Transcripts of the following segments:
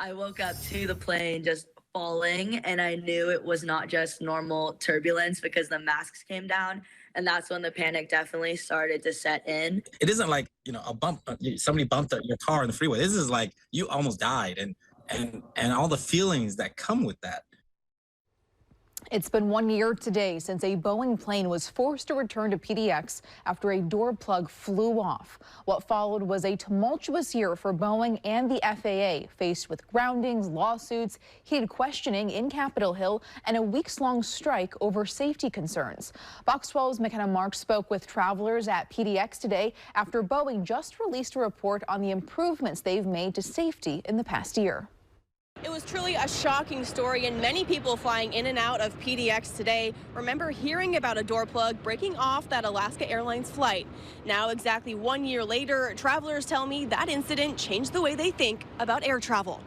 I woke up to the plane just falling, and I knew it was not just normal turbulence because the masks came down, and that's when the panic definitely started to set in. It isn't like, a bump, somebody bumped your car on the freeway. This is like you almost died, and all the feelings that come with that. It's been 1 year today since a Boeing plane was forced to return to PDX after a door plug flew off. What followed was a tumultuous year for Boeing and the FAA, faced with groundings, lawsuits, heated questioning in Capitol Hill, and a weeks-long strike over safety concerns. Fox 12's McKenna Marks spoke with travelers at PDX today after Boeing just released a report on the improvements they've made to safety in the past year. It was truly a shocking story, and many people flying in and out of PDX today remember hearing about a door plug breaking off that Alaska Airlines flight. Now, exactly 1 year later, travelers tell me that incident changed the way they think about air travel.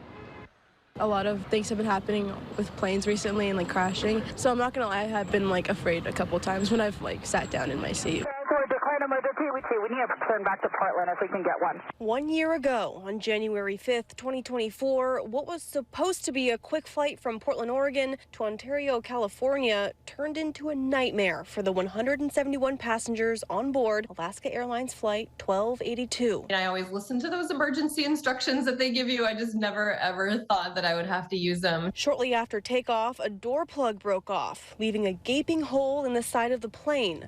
A lot of things have been happening with planes recently and crashing. So I'm not gonna lie, I have been afraid a couple times when I've sat down in my seat. Decline emergency. We need to turn back to Portland if we can get one. 1 year ago, on January 5th, 2024, what was supposed to be a quick flight from Portland, Oregon to Ontario, California, turned into a nightmare for the 171 passengers on board Alaska Airlines Flight 1282. I always listen to those emergency instructions that they give you. I just never, ever thought that I would have to use them. Shortly after takeoff, a door plug broke off, leaving a gaping hole in the side of the plane.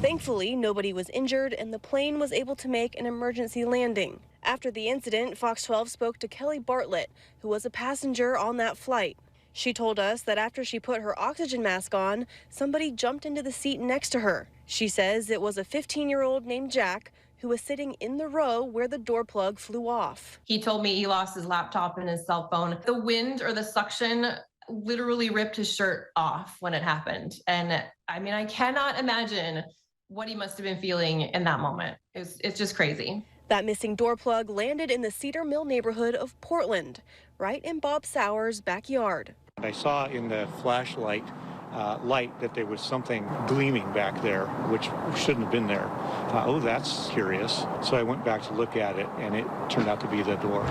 Thankfully, nobody was injured, and the plane was able to make an emergency landing. After the incident, Fox 12 spoke to Kelly Bartlett, who was a passenger on that flight. She told us that after she put her oxygen mask on, somebody jumped into the seat next to her. She says it was a 15-year-old named Jack who was sitting in the row where the door plug flew off. He told me he lost his laptop and his cell phone. The wind or the suction literally ripped his shirt off when it happened. And I cannot imagine what he must have been feeling in that moment. It's just crazy. That missing door plug landed in the Cedar Mill neighborhood of Portland, right in Bob Sauer's backyard. I saw in the flashlight light that there was something gleaming back there, which shouldn't have been there. Oh, that's curious. So I went back to look at it, and it turned out to be the door.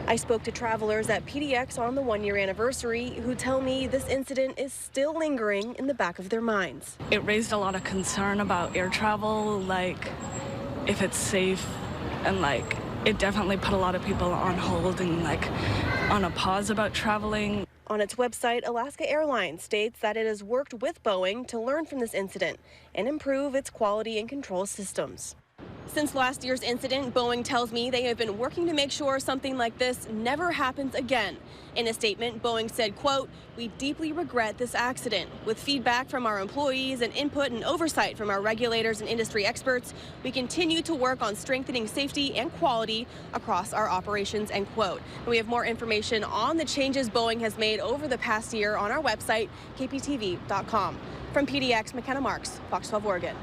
I spoke to travelers at PDX on the 1 year anniversary who tell me this incident is still lingering in the back of their minds. It raised a lot of concern about air travel, if it's safe, and it definitely put a lot of people on hold and on a pause about traveling. On its website, Alaska Airlines states that it has worked with Boeing to learn from this incident and improve its quality and control systems. Since last year's incident, Boeing tells me they have been working to make sure something like this never happens again. In a statement, Boeing said, quote, "We deeply regret this accident. With feedback from our employees and input and oversight from our regulators and industry experts, we continue to work on strengthening safety and quality across our operations," end quote. And we have more information on the changes Boeing has made over the past year on our website, kptv.com. From PDX, McKenna Marks, Fox 12 Oregon.